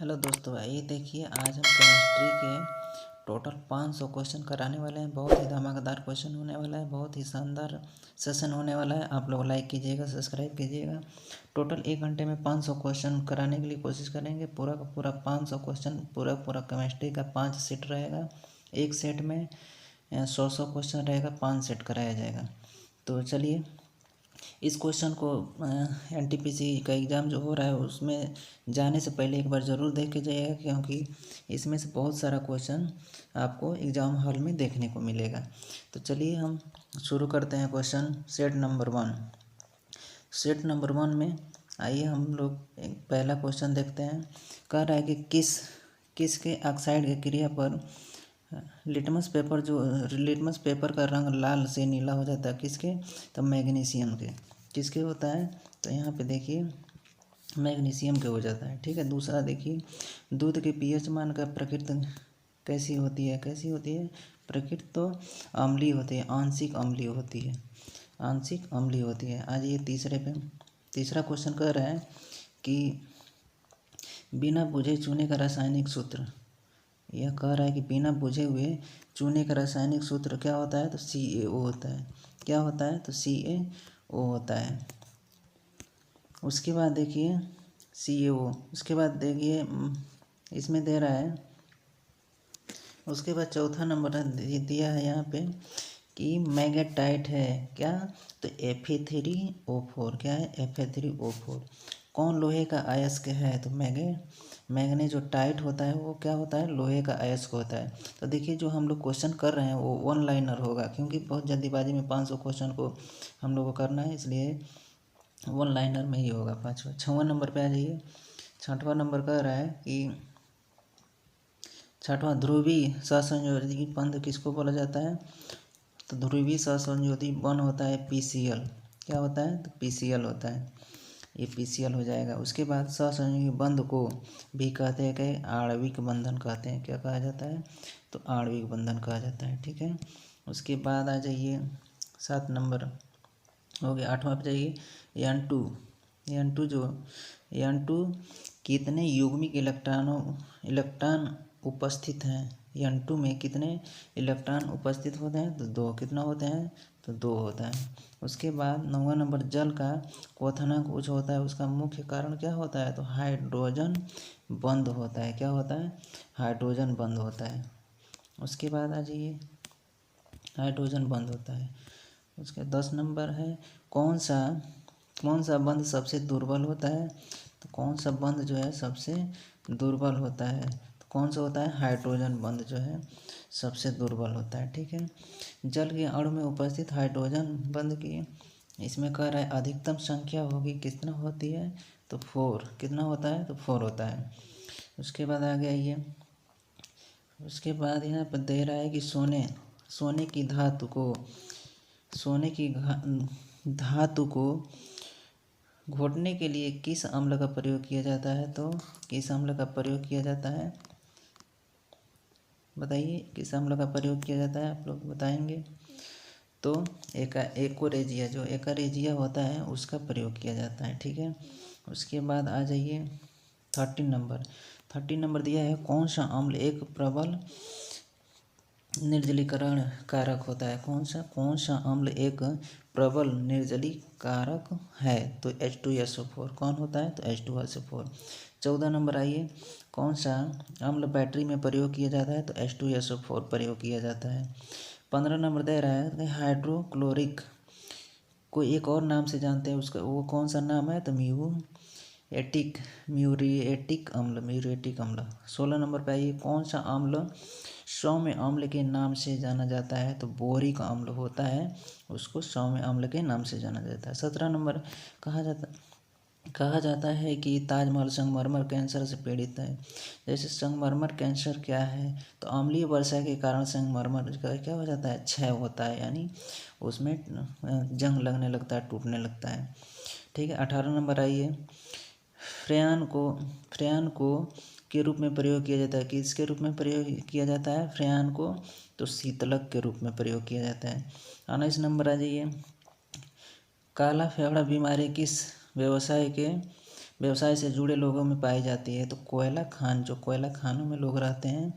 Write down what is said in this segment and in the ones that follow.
Hello दोस्तों, आइए देखिए आज हम केमिस्ट्री के टोटल 500 क्वेश्चन कराने वाले हैं। बहुत ही धमाकेदार क्वेश्चन होने वाला है, बहुत ही शानदार सेशन होने वाला है। आप लोग लाइक कीजिएगा, सब्सक्राइब कीजिएगा। टोटल 1 घंटे में 500 क्वेश्चन कराने के लिए कोशिश करेंगे। पूरा का पूरा 500 क्वेश्चन, पूरा केमिस्ट्री का 5 सेट रहेगा। एक सेट में 100 क्वेश्चन रहेगा, 5 सेट कराया जाएगा। तो चलिए इस क्वेश्चन को एनटीपीसी का एग्ज़ाम जो हो रहा है उसमें जाने से पहले एक बार ज़रूर देख के जाइएगा, क्योंकि इसमें से बहुत सारा क्वेश्चन आपको एग्ज़ाम हॉल में देखने को मिलेगा। तो चलिए हम शुरू करते हैं। Question set number 1। Set number 1 में आइए हम लोग पहला क्वेश्चन देखते हैं। कह रहा है कि किसके ऑक्साइड की क्रिया पर लिटमस पेपर का रंग लाल से नीला हो जाता है। किसके? तो मैग्नीशियम के। किसके होता है? तो यहाँ पे देखिए मैग्नीशियम के हो जाता है। ठीक है। दूसरा देखिए, दूध के पीएच मान का प्रकृति कैसी होती है? प्रकृति तो अम्लीय होती है, आंशिक अम्लीय होती है, आंशिक अम्लीय होती है। आज ये तीसरा क्वेश्चन कह रहा है कि बिना बुझे चूने का रासायनिक सूत्र। यह कह रहा है कि बिना बुझे हुए चूने का रासायनिक सूत्र क्या होता है? तो CaO होता है। क्या होता है? तो CaO होता है। उसके बाद देखिए CaO, उसके बाद देखिए इसमें दे रहा है। उसके बाद चौथा नंबर दिया है यहाँ पे कि मैग्नेटाइट है क्या? तो Fe3O4। क्या है? Fe3O4। कौन लोहे का अयस्क है? तो मैग्ने जो टाइट होता है वो क्या होता है? लोहे का अयस्क होता है। तो देखिए जो हम लोग क्वेश्चन कर रहे हैं वो 1 लाइनर होगा, क्योंकि बहुत जल्दीबाजी में 500 क्वेश्चन को हम लोग को करना है, इसलिए 1 लाइनर में ही होगा। 6वां नंबर पे आ जाइए। 6वां नंबर कह रहा है कि 6वां ध्रुवीय सहसंयोजी बंध किसको बोला जाता है? तो ध्रुवीय सहसंयोजी बंध होता है PCl। क्या होता है? तो PCl होता है। ये PCl हो जाएगा। उसके बाद सहसंयोजी बंध को भी कहते हैं कि आणविक बंधन कहते हैं। क्या कहा जाता है? तो आणविक बंधन कहा जाता है। ठीक है। उसके बाद आ जाइए 7 नंबर हो गया। 8वां पे जाइए। N2 कितने युग्मिक इलेक्ट्रॉन उपस्थित हैं? N2 में कितने इलेक्ट्रॉन उपस्थित होते हैं? तो 2। कितना होते हैं? तो 2 होता है। उसके बाद 9वां नंबर, जल का क्वथनांक उच्च होता है, उसका मुख्य कारण क्या होता है? तो हाइड्रोजन बंध होता है। क्या होता है? हाइड्रोजन बंध होता है। उसके बाद आ जाइए, हाइड्रोजन बंध होता है। उसके 10 नंबर है, कौन सा बंध सबसे दुर्बल होता है? तो कौन सा बंध जो है सबसे दुर्बल होता है? तो कौन सा होता है? हाइड्रोजन बंध जो है सबसे दुर्बल होता है। ठीक है। जल के अणु में उपस्थित हाइड्रोजन बंध की इसमें कह रहा है अधिकतम संख्या होगी, कितना होती है? तो 4। कितना होता है? तो 4 होता है। उसके बाद आ गया ये, उसके बाद यहाँ पर दे रहा है कि सोने की धातु को घोटने के लिए किस अम्ल का प्रयोग किया जाता है? तो किस अम्ल का प्रयोग किया जाता है? बताइए किस अम्ल का प्रयोग किया जाता है? आप लोग बताएंगे। तो एकोरेजिया, जो एकोरेजिया होता है उसका प्रयोग किया जाता है। ठीक है। उसके बाद आ जाइए 13 नंबर दिया है, कौन सा अम्ल एक प्रबल निर्जलीकरण कारक होता है? कौन सा अम्ल एक प्रबल निर्जलीकारक है? तो H2SO4। कौन होता है? तो H2SO4। 14 नंबर आइए, कौन सा अम्ल बैटरी में प्रयोग किया जाता है? तो H2SO4 प्रयोग किया जाता है। 15 नंबर दे रहा है कि हाइड्रोक्लोरिक को एक और नाम से जानते हैं, उसका वो कौन सा नाम है? तो म्यूरिएटिक अम्ल। 16 नंबर पे आइए, कौन सा अम्ल सौम्य अम्ल के नाम से जाना जाता है? तो बोरिक अम्ल होता है, उसको सौम्य अम्ल के नाम से जाना जाता है। 17 नंबर कहा जाता है कि ताजमहल संगमरमर कैंसर से पीड़ित है। जैसे संगमरमर कैंसर क्या है? तो अम्लीय वर्षा के कारण संगमरमर का क्या हो जाता है? क्षय होता है, यानी उसमें जंग लगने लगता है, टूटने लगता है। ठीक है। 18 नंबर आइए, फ्रेयान को के रूप में प्रयोग किया जाता है। किसके रूप में प्रयोग किया जाता है? फ्रेयान को तो शीतलक के रूप में प्रयोग किया जाता है। 19 नंबर आ जाइए, काला फेफड़ा बीमारी किस व्यवसाय के व्यवसाय से जुड़े लोगों में पाई जाती है। तो कोयला खान, जो कोयला खानों में लोग रहते हैं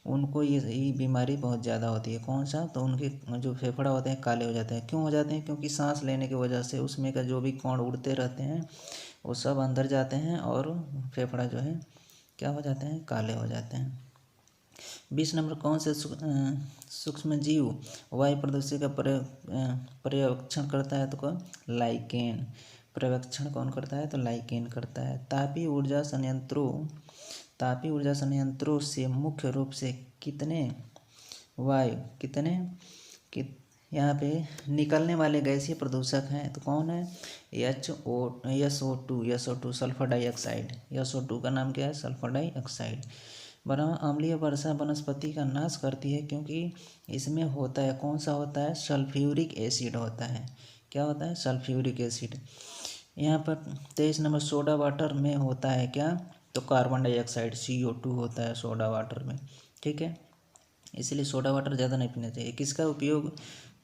उनको ये बीमारी बहुत ज़्यादा होती है। कौन सा? तो उनके जो फेफड़ा होते हैं काले हो जाते हैं। क्यों हो जाते हैं? क्योंकि सांस लेने की वजह से उसमें का जो भी कण उड़ते रहते हैं वो सब अंदर जाते हैं और फेफड़ा जो है क्या हो जाते हैं? काले हो जाते हैं। 20 नंबर, कौन से सूक्ष्म जीव वायु प्रदूषण का पर्यवेक्षण करता है? तो लाइकेन। पर्यवेक्षण कौन करता है? तो लाइकेन करता है। तापीय ऊर्जा संयंत्रों से मुख्य रूप से कितने वायु यहाँ पे निकलने वाले गैसीय प्रदूषक हैं? तो कौन है? SO2 sulphur dioxide. SO2 का नाम क्या है? Sulphur dioxide. अम्लीय वर्षा वनस्पति का नाश करती है क्योंकि इसमें होता है, कौन सा होता है? सल्फ्यूरिक एसिड होता है। क्या होता है? Sulphuric acid. यहाँ पर 23 नंबर, सोडा वाटर में होता है क्या? तो कार्बन डाइऑक्साइड CO2 होता है सोडा वाटर में। ठीक है, इसलिए सोडा वाटर ज़्यादा नहीं पीना चाहिए। किसका उपयोग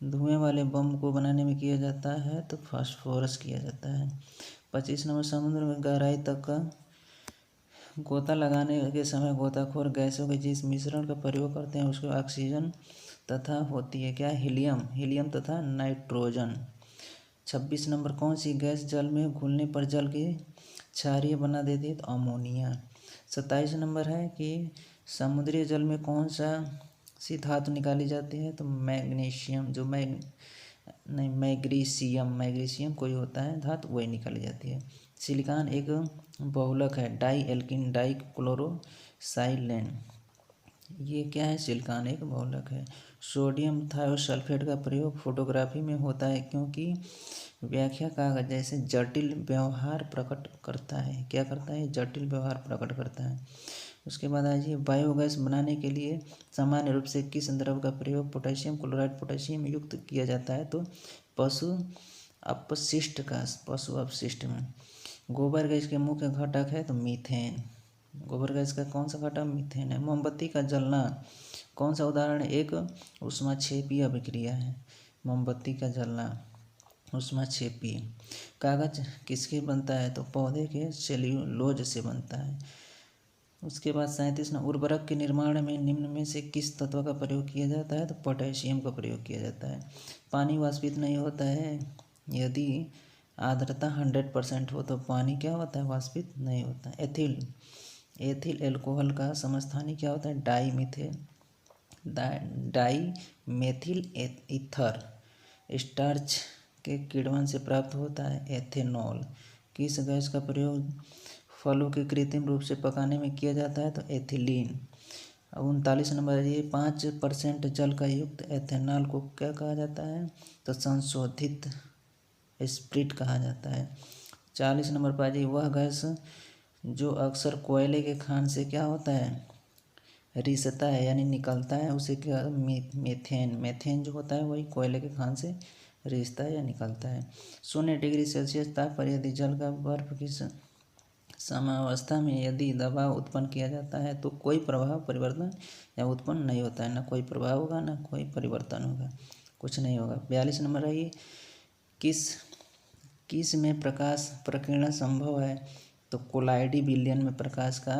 धुएं वाले बम को बनाने में किया जाता है? तो फास्फोरस किया जाता है। 25 नंबर, समुद्र में गहराई तक का गोता लगाने के समय गोताखोर गैसों के जिस मिश्रण का प्रयोग करते हैं उसको ऑक्सीजन तथा होती है क्या? हीलियम तथा नाइट्रोजन। 26 नंबर, कौन सी गैस जल में घुलने पर जल की क्षारीय बना देती है? तो अमोनिया। 27 नंबर है कि समुद्री जल में कौन सा सी धातु निकाली जाती है? तो मैग्नीशियम, मैग्नीशियम कोई होता है धातु, वही निकाली जाती है। सिलिकॉन एक बहुलक है, डाई एल्किन डाइक्लोरोसाइलेन। ये क्या है? सिलिकॉन एक बहुलक है। सोडियम थायोसल्फेट का प्रयोग फोटोग्राफी में होता है क्योंकि व्याख्या कागज जैसे जटिल व्यवहार प्रकट करता है। क्या करता है? जटिल व्यवहार प्रकट करता है। उसके बाद आइए, बायोगैस बनाने के लिए सामान्य रूप से किस द्रव का प्रयोग पोटेशियम क्लोराइड पोटेशियम युक्त किया जाता है? तो पशु अपशिष्ट में। गोबर गैस के मुख्य घटक है तो मीथेन। गोबर गैस का कौन सा घटक? मीथेन है। मोमबत्ती का जलना कौन सा उदाहरण? एक ऊष्माक्षेपीय अभिक्रिया है। मोमबत्ती का जलना ऊष्माक्षेपीय। कागज किसके बनता है? तो पौधे के सेल्यूलोज से बनता है। उसके बाद 37 उर्वरक के निर्माण में निम्न में से किस तत्व का प्रयोग किया जाता है? तो पोटेशियम का प्रयोग किया जाता है। पानी वाष्पित नहीं होता है यदि आर्द्रता 100% हो, तो पानी क्या होता है? वाष्पित नहीं होता। एथिल एल्कोहल का समस्थानिक क्या होता है? Die methyl ether. स्टार्च के किण्वन से प्राप्त होता है एथेनॉल। किस गैस का प्रयोग फलों के कृत्रिम रूप से पकाने में किया जाता है? तो एथिलीन। अब 39 नंबर है, ये 5% जल का युक्त एथेनॉल को क्या कहा जाता है? तो संशोधित स्प्रिट कहा जाता है। 40 नंबर पर जी, वह गैस जो अक्सर कोयले के खान से क्या होता है? रिसता है यानी निकलता है, उसे क्या? मेथेन जो होता है वही कोयले के खान से रिसता है या निकलता है। 0 डिग्री सेल्सियस ताप पर यदि जल का बर्फ की साम्यावस्था में यदि दबाव उत्पन्न किया जाता है तो कोई प्रभाव परिवर्तन या उत्पन्न नहीं होता है। ना कोई प्रभाव होगा ना कोई परिवर्तन होगा, कुछ नहीं होगा। 42 नंबर है, किस में प्रकाश प्रकीर्णन संभव है? तो कोलाइडी विलयन में प्रकाश का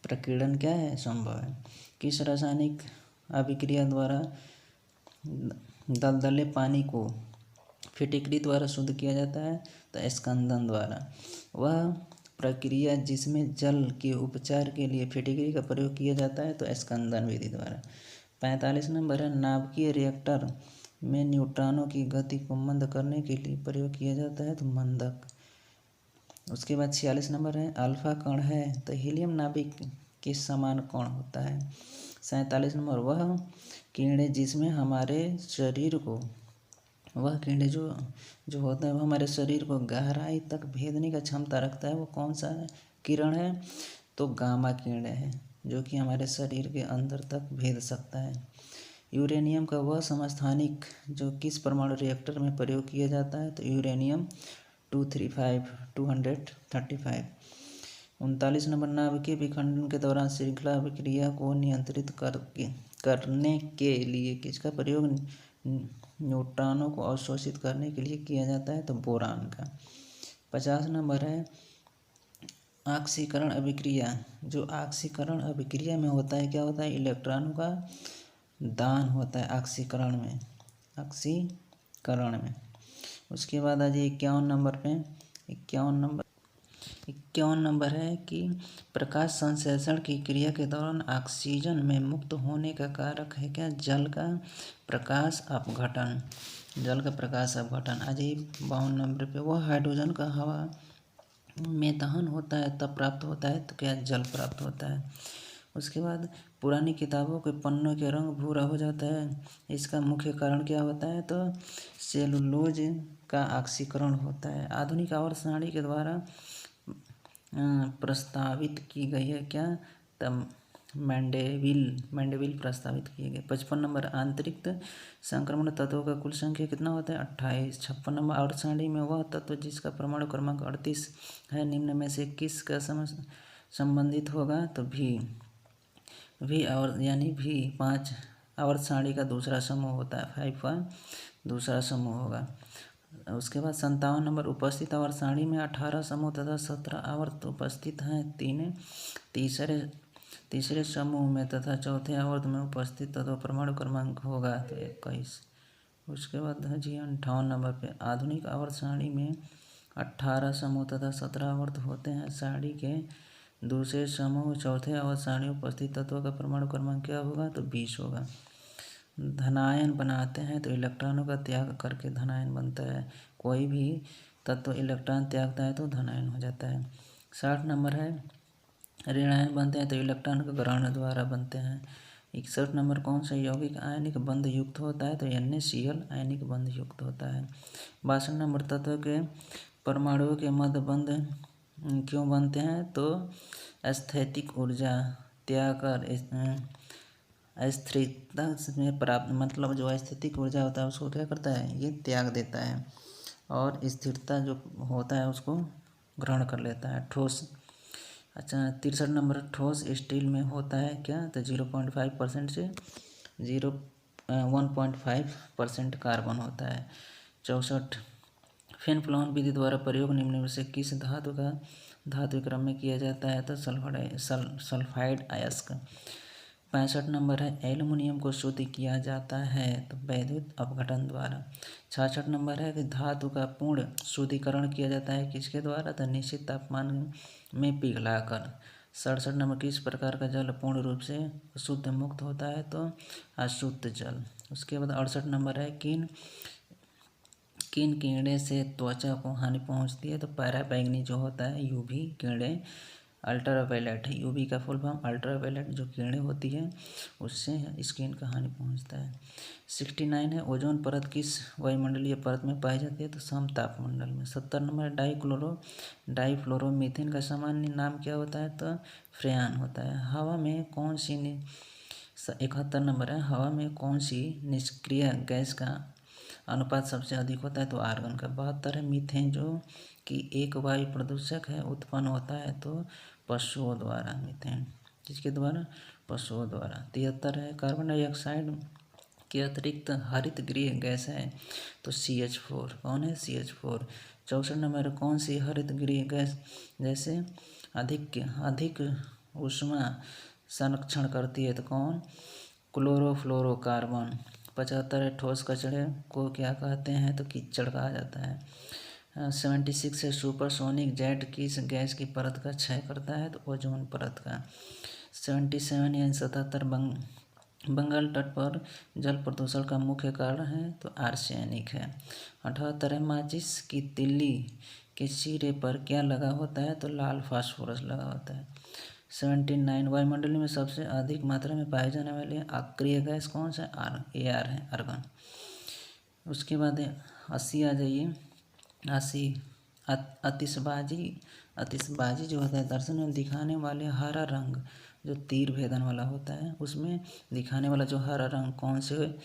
प्रकीर्णन क्या है? संभव है। किस रासायनिक अभिक्रिया द्वारा दलदले पानी को फिटकरी द्वारा शुद्ध किया जाता है? तो स्कंदन द्वारा। वह प्रक्रिया जिसमें जल के उपचार के लिए फिटकरी का प्रयोग किया जाता है? तो स्कंदन विधि द्वारा। 45 नंबर है, नाभिकीय रिएक्टर में न्यूट्रॉनों की गति को मंद करने के लिए प्रयोग किया जाता है? तो मंदक। उसके बाद 46 नंबर है, अल्फा कण है तो हीलियम नाभिक के समान कण होता है। 47 नंबर, वह किरणें जिसमें हमारे शरीर को वह किरणें जो होता है वह हमारे शरीर को गहराई तक भेदने का क्षमता रखता है, वो कौन सा किरण है? तो गामा किरणें है जो कि हमारे शरीर के अंदर तक भेद सकता है। यूरेनियम का वह समस्थानिक जो किस परमाणु रिएक्टर में प्रयोग किया जाता है? तो यूरेनियम 235। 39 नंबर, नाभिकीय विखंडन के दौरान श्रृंखला अभिक्रिया को नियंत्रित करने के लिए किसका प्रयोग न्यूट्रॉनों को अवशोषित करने के लिए किया जाता है? तो बोरान का। 50 नंबर है, ऑक्सीकरण अभिक्रिया, जो ऑक्सीकरण अभिक्रिया में होता है क्या होता है, इलेक्ट्रॉनों का दान होता है ऑक्सीकरण में, ऑक्सीकरण में। उसके बाद आ जाइए 51 नंबर पे। 51 नंबर है कि प्रकाश संश्लेषण की क्रिया के दौरान ऑक्सीजन में मुक्त होने का कारक है क्या, जल का प्रकाश अपघटन, जल का प्रकाश अपघटन। आ जाइए 52 नंबर पे, वह हाइड्रोजन का हवा में दहन होता है तब प्राप्त होता है तो क्या, जल प्राप्त होता है। उसके बाद पुरानी किताबों के पन्नों के रंग भूरा हो जाता है, इसका मुख्य कारण क्या होता है, तो सेलुलोज का ऑक्सीकरण होता है। आधुनिक आवर्त सारणी के द्वारा प्रस्तावित की गई है क्या, तब मैंडेविल प्रस्तावित किए गए। 55 नंबर, आंतरिक संक्रमण तत्वों का कुल संख्या कितना होता है, 28। 56 नंबर, आवर्त सारणी में वह तत्व जिसका परमाणु क्रमांक 38 है निम्न में से किस का संबंधित होगा, तो भी आवर्त यानी भी 5 आवर्त सारणी का दूसरा समूह होता है, 5 का दूसरा समूह होगा। उसके बाद 57 नंबर, उपस्थित आवर्त सारणी में 18 समूह तथा 17 आवर्त उपस्थित हैं, तीसरे समूह में तथा चौथे आवर्त में उपस्थित तत्व परमाणु क्रमांक होगा तो 21। उसके बाद है जी 58 नंबर पे, आधुनिक आवर्त सारणी में 18 समूह तथा 17 आवर्त होते हैं, सारणी के दूसरे समूह चौथे आवर्त सारणी उपस्थित तत्वों का परमाणु क्रमांक क्या होगा, तो 20 होगा। धनायन बनाते हैं तो इलेक्ट्रॉनों का त्याग करके धनायन बनता है, कोई भी तत्व इलेक्ट्रॉन त्यागता है तो धनायन हो जाता है। 60 नंबर है, ऋणायन बनते हैं तो इलेक्ट्रॉन का ग्रहण द्वारा बनते हैं। 61 नंबर, कौन सा यौगिक आयनिक बंध युक्त होता है, तो NaCl आयनिक बंध युक्त होता है। 62 नंबर, तत्व के परमाणुओं के मध्य बंध क्यों बनते हैं, तो स्थैतिक ऊर्जा त्याग कर अस्थिरता में प्राप्त, मतलब जो स्थितिक ऊर्जा होता है उसको क्या करता है, ये त्याग देता है और स्थिरता जो होता है उसको ग्रहण कर लेता है। ठोस, अच्छा 63 नंबर, ठोस स्टील में होता है क्या, तो 0.5% से 1.5% कार्बन होता है। 64, फेन फ्लोन विधि द्वारा प्रयोग निम्न में से किस धातु क्रम में किया जाता है, तो सल्फाइड अयस्क। 65 नंबर है, एल्युमिनियम को शुद्ध किया जाता है तो वैद्युत अपघटन द्वारा। 66 नंबर है कि धातु का पूर्ण शुद्धिकरण किया जाता है किसके द्वारा, तो निश्चित तापमान में पिघलाकर। 67 नंबर, किस प्रकार का जल पूर्ण रूप से शुद्ध मुक्त होता है, तो अशुद्ध जल। उसके बाद 68 नंबर है, किन किरणें से त्वचा को हानि पहुंचती है, तो पराबैंगनी जो होता है, यूवी किरणें, अल्ट्रावायलेट है, यूवी का फुल फॉर्म अल्ट्रावायलेट जो किरणें होती है उससे स्किन का हानि पहुंचता है। 69 है, ओजोन परत किस वायुमंडलीय परत में पाई जाती है, तो समतापमंडल में। 70 नंबर, डाइफ्लोरोमीथेन का सामान्य नाम क्या होता है, तो फ्रेयान होता है। हवा में कौन सी 71 नंबर है, हवा में कौन सी निष्क्रिय गैस का अनुपात सबसे अधिक होता है, तो आर्गन का। 72 है, मीथेन जो कि एक वायु प्रदूषक है उत्पन्न होता है तो पशुओं द्वारा, मीथेन किसके द्वारा, पशुओं द्वारा। 73 है, कार्बन डाइऑक्साइड के अतिरिक्त हरित गृह गैस है, तो CH4, कौन है, CH4। 64 नंबर, कौन सी हरित गृह गैस जैसे अधिक ऊष्मा संरक्षण करती है, तो कौन, क्लोरोफ्लोरोकार्बन। 75 है, ठोस कचरे को क्या कहते हैं, तो कीचड़ कहा जाता है। 76 है, सुपरसोनिक जेट किस गैस की परत का क्षय करता है, तो ओजोन परत का। 77 यानी 77, बंगाल तट पर जल प्रदूषण का मुख्य कारण है, तो आर्सेनिक है। 78 है, माचिस की तिल्ली के सिरे पर क्या लगा होता है, तो लाल फास्फोरस लगा होता है। 79, वायुमंडल में सबसे अधिक मात्रा में पाए जाने वाले अक्रिय गैस कौन सा, AR है, आर्गन। उसके बाद 80 आ जाइए, 80, आतिशबाजी जो होता है, दर्शन में दिखाने वाले हरा रंग जो तीर भेदन वाला होता है उसमें दिखाने वाला जो हरा रंग कौन से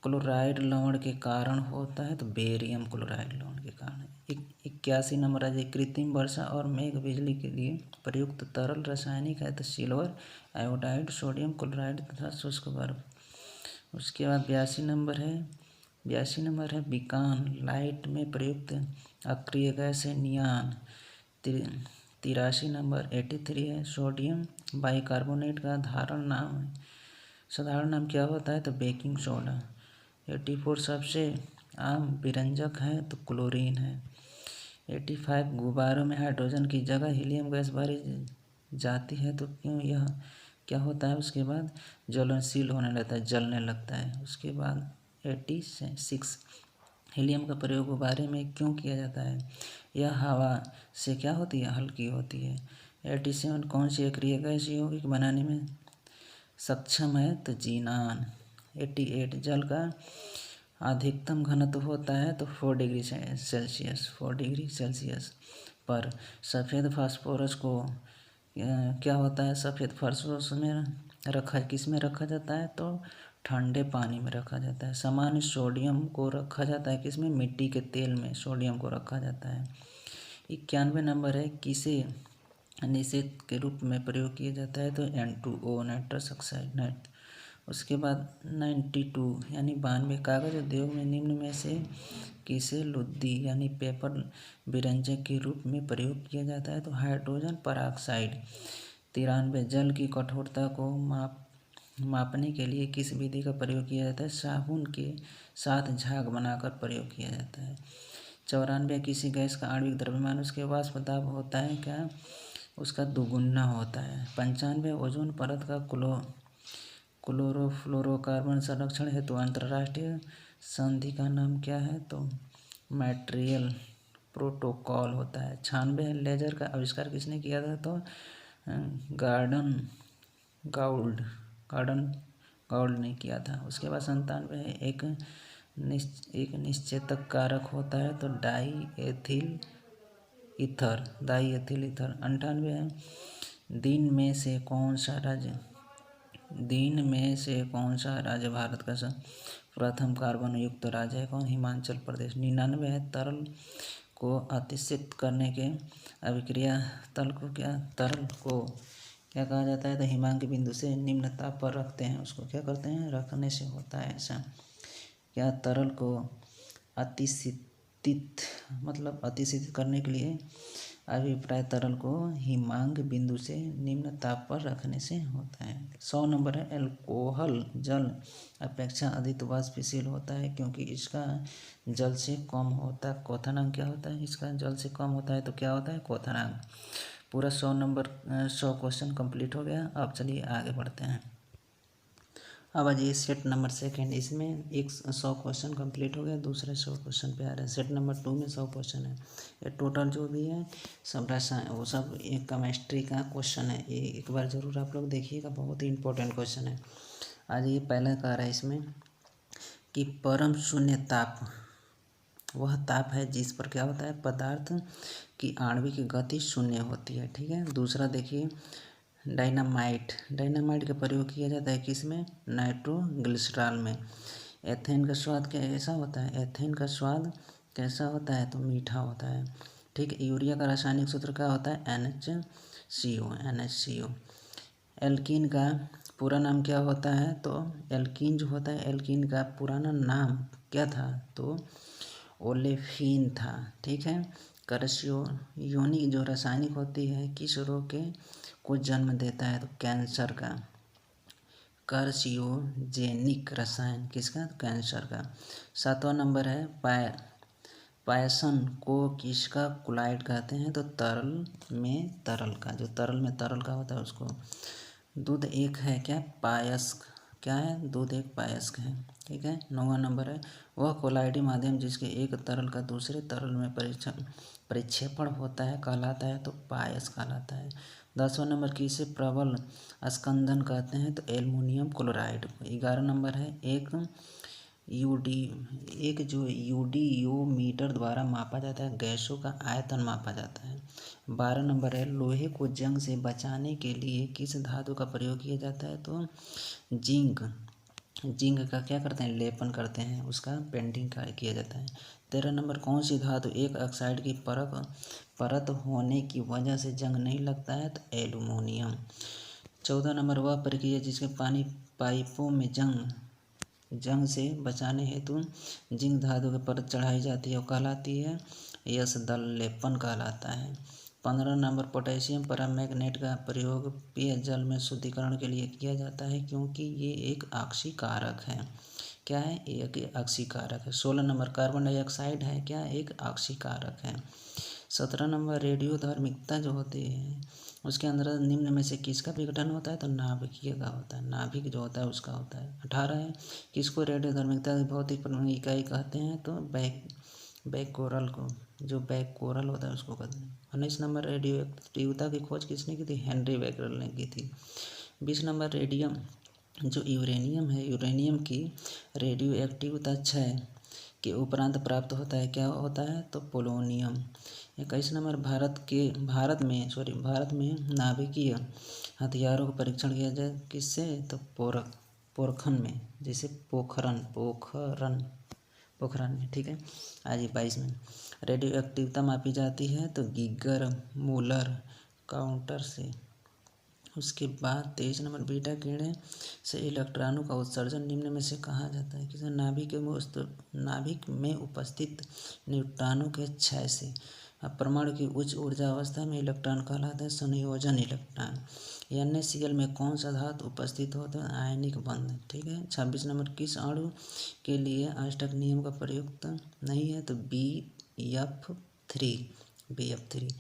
क्लोराइड लवण के कारण होता है, तो बेरियम क्लोराइड लवण के कारण। 81 नंबर आ जाए, कृत्रिम वर्षा और मेघ बिजली के लिए प्रयुक्त तरल रासायनिक है, तो सिल्वर आयोडाइड, सोडियम क्लोराइड तथा शुष्क बर्फ। उसके बाद 82 नंबर है, बीकॉन लाइट में प्रयुक्त अक्रिय गैस है, नियान। 83 नंबर 83 है, सोडियम बाइकार्बोनेट का साधारण नाम क्या होता है? तो बेकिंग सोडा। 84 सबसे आम विरंजक है तो क्लोरीन है। 85 गुब्बारों में हाइड्रोजन की जगह हीलियम गैस भरी जाती है तो क्यों? यह क्या होता है? उसके बाद ज्वलनशील होने लगता है, जलने लगता है। उसके बाद 86 हीलियम का प्रयोग गुब्बारे में क्यों किया जाता है? यह हवा से क्या होती है? हल्की होती है। 87 कौन सी अक्रिया गैस यौगिक बनाने में सक्षम है? तो जीनान। 88 जल का अधिकतम घनत्व होता है तो 4 डिग्री सेल्सियस, 4 डिग्री सेल्सियस पर। सफ़ेद फास्फोरस को क्या होता है? सफ़ेद फास्फोरस में किस में रखा जाता है? तो ठंडे पानी में रखा जाता है। सामान्य सोडियम को रखा जाता है किसमें? मिट्टी के तेल में सोडियम को रखा जाता है। 91 नंबर है, किसे निषेध के रूप में प्रयोग किया जाता है? तो N2O नाइट्रस ऑक्साइड। उसके बाद 92 यानी 92 कागज उद्योग में निम्न में से किसे लुद्दी यानी पेपर विरंजक के रूप में प्रयोग किया जाता है? तो हाइड्रोजन पराक्साइड। 93 जल की कठोरता को मापने के लिए किस विधि का प्रयोग किया जाता है? साबुन के साथ झाग बनाकर प्रयोग किया जाता है। 94 किसी गैस का आणविक द्रव्यमान उसके वाष्प दाब होता है क्या? उसका दुगुना होता है। 95 ओजोन परत का क्लोरोफ्लोरोकार्बन संरक्षण हेतु अंतर्राष्ट्रीय संधि का नाम क्या है? तो मॉन्ट्रियल प्रोटोकॉल होता है। 96 लेजर का आविष्कार किसने किया था? तो गॉर्डन गाउल्ड ने किया था। उसके बाद 97 एक निश्चेतक कारक होता है तो डाई एथिल ईथर। 98 है, दिन में से कौन सा राज्य भारत का प्रथम कार्बन युक्त राज्य है? कौन? हिमाचल प्रदेश। 99 है, तरल को अतिसिक्त करने के अभिक्रिया तरल को क्या कहा जाता है? तो हिमांक बिंदु से निम्न ताप पर रखते हैं, उसको क्या करते हैं? रखने से होता है ऐसा। क्या तरल को अतिसित करने के लिए अभिप्राय तरल को हिमांक बिंदु से निम्न ताप पर रखने से होता है। 100 नंबर है, अल्कोहल जल अपेक्षा अधिक वाष्पशील होता है क्योंकि इसका जल से कम होता है। क्वथनांक क्या होता है? इसका जल से कम होता है तो क्या होता है? क्वथनांक। पूरा 100 क्वेश्चन कंप्लीट हो गया। अब चलिए आगे बढ़ते हैं। अब आ जाइए सेट नंबर 2, इसमें 100 क्वेश्चन कंप्लीट हो गया, दूसरे 100 क्वेश्चन पे आ रहे हैं। सेट नंबर 2 में 100 क्वेश्चन है। ये टोटल जो भी है सब रसायन वो सब एक केमिस्ट्री का क्वेश्चन है। ये एक बार ज़रूर आप लोग देखिएगा, बहुत ही इंपॉर्टेंट क्वेश्चन है। आज ये पहला कह रहा है इसमें कि परम शून्य ताप वह ताप है जिस पर क्या होता है? पदार्थ की आणविक गति शून्य होती है। ठीक है। दूसरा देखिए, डायनामाइट का प्रयोग किया जाता है किसमें? नाइट्रोग्लिसरॉल में। एथेन का स्वाद कैसा होता है? एथेन का स्वाद कैसा होता है? तो मीठा होता है। ठीक। यूरिया का रासायनिक सूत्र क्या होता है? NHCO। एल्कीन का पूरा नाम क्या होता है? तो एल्कीन जो होता है, एल्कीन का पुराना नाम क्या था? तो ओलेफिन था। ठीक है। करसियोनिक जो रासायनिक होती है किस रोग को जन्म देता है? तो कैंसर का। कार्सियोजेनिक रसायन किसका? कैंसर का। 7वां नंबर है, पायसन को किसका क्लोराइड कहते हैं? तो तरल में तरल का, जो तरल में तरल का होता है उसको। दूध एक है क्या? पायस्क। क्या है? दूध एक पायस्क है। ठीक है। 9वां नंबर है, वह कोलाइडी माध्यम जिसके एक तरल का दूसरे तरल में परिक्षेपण होता है कहलाता है? तो पायस कहलाता है। 10वां नंबर, किसे प्रबल स्कंदन कहते हैं? तो एल्युमिनियम क्लोराइड। 11 नंबर है, एक जो यूडियोमीटर द्वारा मापा जाता है गैसों का आयतन मापा जाता है। 12 नंबर है, लोहे को जंग से बचाने के लिए किस धातु का प्रयोग किया जाता है? तो जिंक का क्या करते हैं? लेपन करते हैं, उसका पेंटिंग किया जाता है। 13 नंबर, कौन सी धातु एक ऑक्साइड की परत होने की वजह से जंग नहीं लगता है? तो एल्युमिनियम। 14 नंबर, वह प्रक्रिया जिसके पानी पाइपों में जंग से बचाने हेतु जिंक धातु की परत चढ़ाई जाती है वो कहलाती है? यश दल लेपन कहलाता है। 15 नंबर, पोटेशियम परमैंगनेट का प्रयोग पेय जल में शुद्धिकरण के लिए किया जाता है क्योंकि ये एक ऑक्सीकारक है। क्या है? एक ऑक्सीकारक है। 16 नंबर, कार्बन डाइऑक्साइड है क्या? एक ऑक्सीकारक है। 17 नंबर, रेडियोधर्मिता जो होती है उसके अंदर निम्न में से किसका विघटन होता है? तो नाभिकीय का होता है, नाभिक जो होता है उसका होता है। 18 है, किसको रेडियोधर्मिता की भौतिक इकाई कहते हैं? तो बैककोरल को, जो बैककोरल होता है उसको कहते हैं। 19 नंबर, रेडियो एक्टिविता की खोज किसने की थी? हेनरी बैकरल ने की थी। 20 नंबर, रेडियम जो यूरेनियम है, यूरेनियम की रेडियो एक्टिविता 6 के उपरांत प्राप्त होता है, क्या होता है? तो पोलोनियम। 21 नंबर, भारत में नाभिकीय हथियारों का परीक्षण किया जाए किससे? तो पोखरन में, जैसे पोखरन में, ठीक है। आज 22 में रेडियो एक्टिविता मापी जाती है तो गीगर मूलर काउंटर से। उसके बाद 23 नंबर, बीटा किरणें से इलेक्ट्रॉनों का उत्सर्जन निम्न में से कहा जाता है? किसी नाभिक में उपस्थित न्यूट्रॉनों के क्षय से। अब परमाणु की उच्च ऊर्जा अवस्था में इलेक्ट्रॉन कहलाते हैं संयोजन इलेक्ट्रॉन। NaCl में कौन सा धातु उपस्थित होता है? आयनिक बंध, ठीक है। 26 नंबर, किस अणु के लिए अष्टक नियम का प्रयुक्त नहीं है? तो BF3।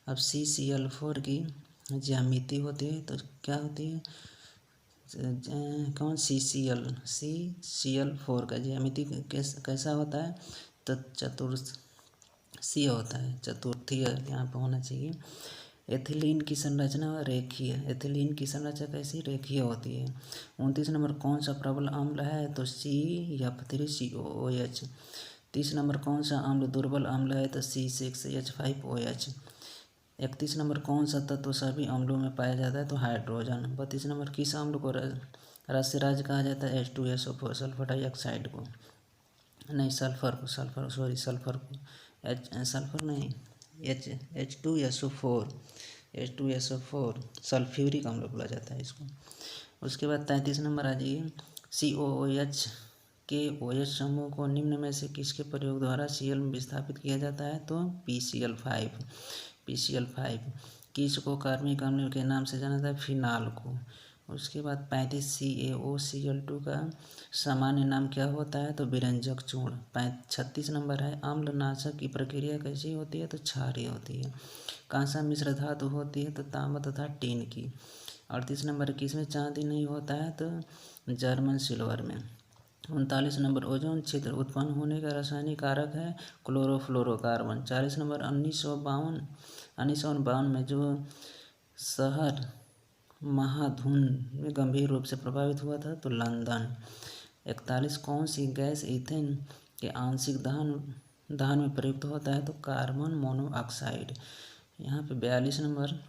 अब CCl4 की ज्यामिति होती है तो क्या होती है? कौन? CCl4 का ज्यामिति कैसा होता है? तो चतुर्थीय होता है, चतुर्थीय यहाँ पर होना चाहिए। एथिलीन की संरचना रेखीय, एथिलीन की संरचना कैसी? रेखीय होती है। 29 नंबर, कौन सा प्रबल अम्ल है? तो CF3COOH। 30 नंबर, कौन सा अम्ल दुर्बल अम्ल है? तो C6H5OH। 31 नंबर, कौन सा तत्व सभी अम्लों में पाया जाता है? तो हाइड्रोजन। 32 नंबर, किस अम्ल को रसराज कहा जाता है? H2SO4, सल्फर डाइऑक्साइड को, नहीं सल्फर को, सल्फर नहीं, H2SO4 सल्फ्यूरिक अम्ल बोला जाता है इसको। उसके बाद 33 नंबर आ जाइए, COOH के OH समूह को निम्न में से किसके प्रयोग द्वारा Cl में विस्थापित किया जाता है? तो PCl5। किस को कार्बनिक अम्ल के नाम से जाना जाता है? फिनाल को। उसके बाद 35, CaOCl2 का सामान्य नाम क्या होता है? तो विरंजक चूर्ण। 36 नंबर है, अम्लनाशक की प्रक्रिया कैसी होती है? तो क्षारीय होती है। कौन सा मिश्र धातु होती है? तो तांबा तथा टीन की। 38 नंबर, किसमें चांदी नहीं होता है? तो जर्मन सिल्वर में। 39 नंबर, ओजोन क्षेत्र उत्पन्न होने का रासायनिक कारक है क्लोरोफ्लोरोकार्बन। 40 नंबर, 1952 में जो शहर महाधुंध में गंभीर रूप से प्रभावित हुआ था? तो लंदन। 41, कौन सी गैस ईथेन के आंशिक दहन में प्रयुक्त होता है? तो कार्बन मोनोऑक्साइड। यहाँ पे 42 नंबर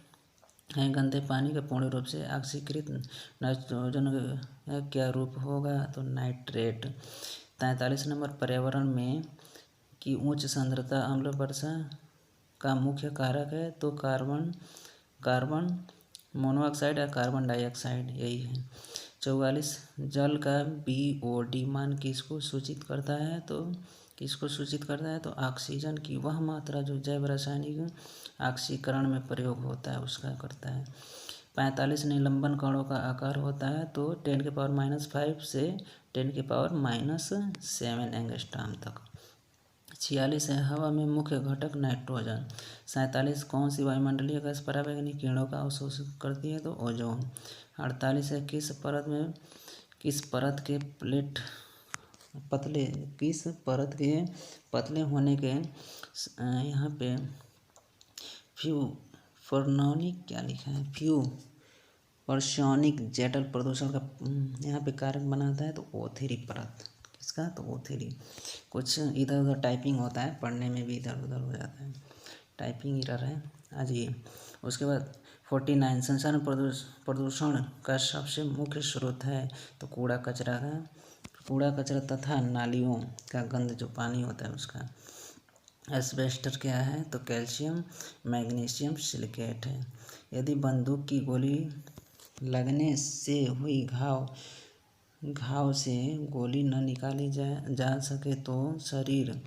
है, गंदे पानी का पूर्ण रूप से ऑक्सीकृत नाइट्रोजन का क्या रूप होगा? तो नाइट्रेट। 43 नंबर, पर्यावरण में की उच्च सांद्रता अम्ल वर्षा का मुख्य कारक है? तो कार्बन मोनोऑक्साइड या कार्बन डाइऑक्साइड, यही है। 44, जल का BOD मान किसको सूचित करता है? तो किसको सूचित करता है? तो ऑक्सीजन की वह मात्रा जो जैव रासायनिक ऑक्सीकरण में प्रयोग होता है उसका करता है। 45, निलंबन कणों का आकार होता है? तो 10⁻⁵ से 10⁻⁷ एंगस्ट्रॉम तक। 46 है, हवा में मुख्य घटक नाइट्रोजन। 47, कौन सी वायुमंडलीय गैस पराबैंगनी किरणों का अवशोषण करती है? तो ओजोन। 48 है, किस परत के पतले होने के यहाँ पे फ्यूफोर्नोनिक क्या लिखा है? फ्यूपर्सोनिक जेटल प्रदूषण का यहाँ पे कारक बनाता है? तो O3 परत। किसका? तो O3। कुछ इधर उधर टाइपिंग होता है, पढ़ने में भी इधर उधर हो जाता है, टाइपिंग एरर है आज ये। उसके बाद 49, संसार में प्रदूषण का सबसे मुख्य स्रोत है? तो कूड़ा कचरा तथा नालियों का गंद जो पानी होता है उसका। एस्बेस्टस क्या है? तो कैल्शियम मैग्नीशियम सिलिकेट है। यदि बंदूक की गोली लगने से हुई घाव से गोली न निकाली जा सके तो शरीर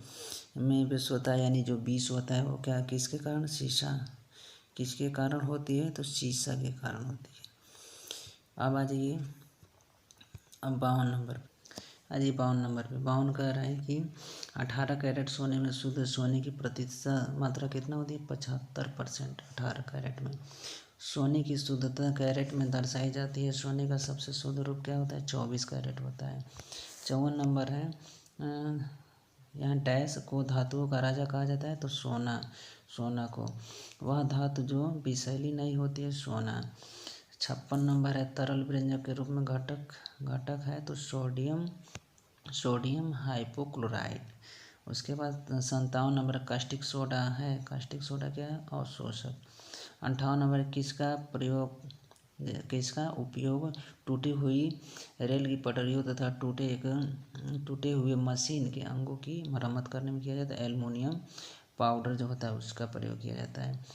में विषवता यानी जो विष होता है वो क्या किसके कारण? किसके कारण होती है? तो शीशा के कारण होती है। अब आ जाइए अब 52 नंबर। आज ये 52 नंबर पे 52 कह रहा है कि 18 कैरेट सोने में शुद्ध सोने की प्रतिशत मात्रा कितना होती है? 75%। 18 कैरेट में सोने की शुद्धता कैरेट में दर्शाई जाती है। सोने का सबसे शुद्ध रूप क्या होता है? 24 कैरेट होता है। 54 नंबर है यहाँ डैश को धातुओं का राजा कहा जाता है। तो सोना, सोना को वह धातु जो विषैली नहीं होती है, सोना। 56 नंबर है तरल व्यंजक के रूप में घटक है। तो सोडियम हाइपोक्लोराइड। उसके बाद 57 नंबर कास्टिक सोडा है। कास्टिक सोडा क्या है? अवशोषक। 58 नंबर किसका उपयोग टूटी हुई रेल की पटरियों तथा टूटे हुए मशीन के अंगों की मरम्मत करने में किया जाता है? एल्युमिनियम पाउडर जो होता है उसका प्रयोग किया जाता है।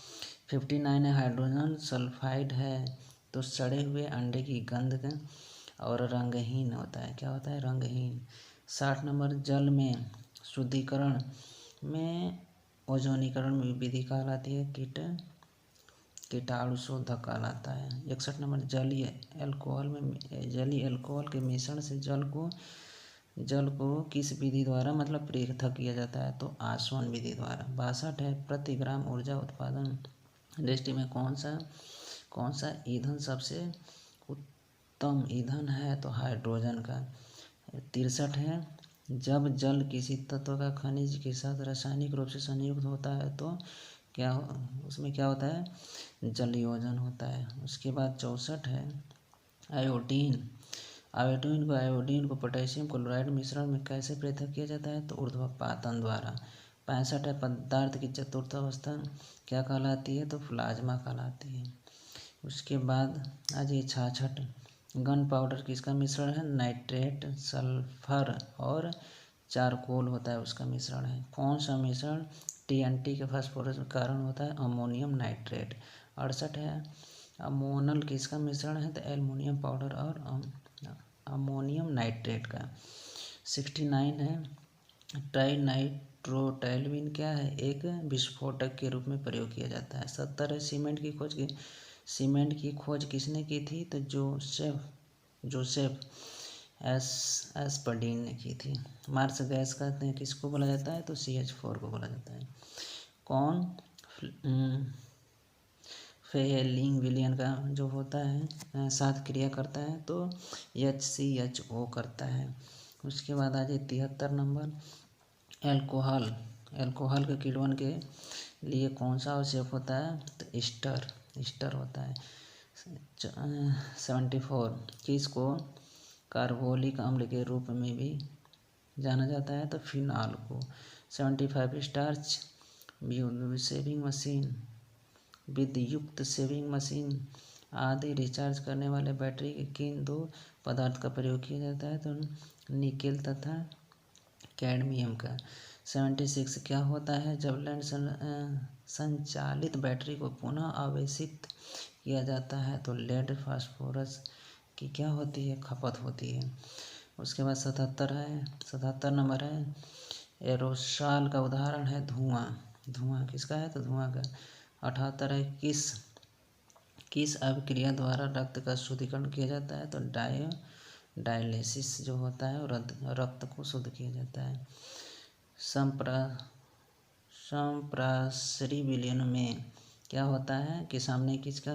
59 है हाइड्रोजन सल्फाइड है। तो सड़े हुए अंडे की गंध और रंगहीन होता है। क्या होता है? रंगहीन। 60 नंबर जल में शुद्धिकरण में ओजोनीकरण में विधि कहलाती है? कीटाणुशोधक कहलाता है। 61 नंबर जलीय अल्कोहल के मिश्रण से जल को किस विधि द्वारा मतलब पृथक किया जाता है? तो आसवन विधि द्वारा। 62 है प्रति ग्राम ऊर्जा उत्पादन दृष्टि में कौन सा ईंधन सबसे उत्तम ईंधन है? तो हाइड्रोजन का। 63 है जब जल किसी तत्व का खनिज के साथ रासायनिक रूप से संयुक्त होता है तो उसमें क्या होता है? जलयोजन होता है। उसके बाद 64 है आयोडीन को पोटेशियम क्लोराइड मिश्रण में कैसे पृथक किया जाता है? तो ऊर्ध्वपातन द्वारा। 65 है पदार्थ की चतुर्थ अवस्था क्या कहलाती है? तो प्लाज्मा कहलाती है। उसके बाद आज ये 66 गन पाउडर किसका मिश्रण है? नाइट्रेट, सल्फर और चारकोल होता है उसका मिश्रण है। कौन सा मिश्रण TNT के फास्फोरस के कारण होता है? Ammonium nitrate. 68 है अमोनल किसका मिश्रण है? तो एल्युमिनियम पाउडर और अमोनियम नाइट्रेट का। 69 है ट्राइनाइट्रोटैल्युइन क्या है? एक विस्फोटक के रूप में प्रयोग किया जाता है। 70 है सीमेंट की खोज किसने की थी? तो जोसेफ एस्पर्डीन ने की थी। मार्स गैस कहते हैं किसको बोला जाता है? तो CH4 को बोला जाता है। कौन फेलिंग विलियन का जो होता है साथ क्रिया करता है? तो HCHO करता है। उसके बाद आ जाए 73 नंबर एल्कोहल के किण्वन के लिए कौन सा आवश्यक होता है? तो ईस्टर होता है। 74 किसको कार्बोलिक अम्ल के रूप में भी जाना जाता है? तो फिनॉल को। 75 स्टार्च विद्युत सेविंग मशीन आदि रिचार्ज करने वाले बैटरी के किन दो पदार्थ का प्रयोग किया जाता है? तो निकेल तथा कैडमियम का। 76 क्या होता है जब लैंड संचालित बैटरी को पुनः आवेशित किया जाता है? तो लेड फास्फोरस की क्या होती है? खपत होती है। उसके बाद 77 नंबर है एरोसॉल का उदाहरण है धुआं किसका है? तो धुआं का। 78 है किस अभिक्रिया द्वारा रक्त का शुद्धिकरण किया जाता है? तो डायलिसिस जो होता है रक्त को शुद्ध किया जाता है। संप्रासरी विलयन में क्या होता है कि सामने किसका?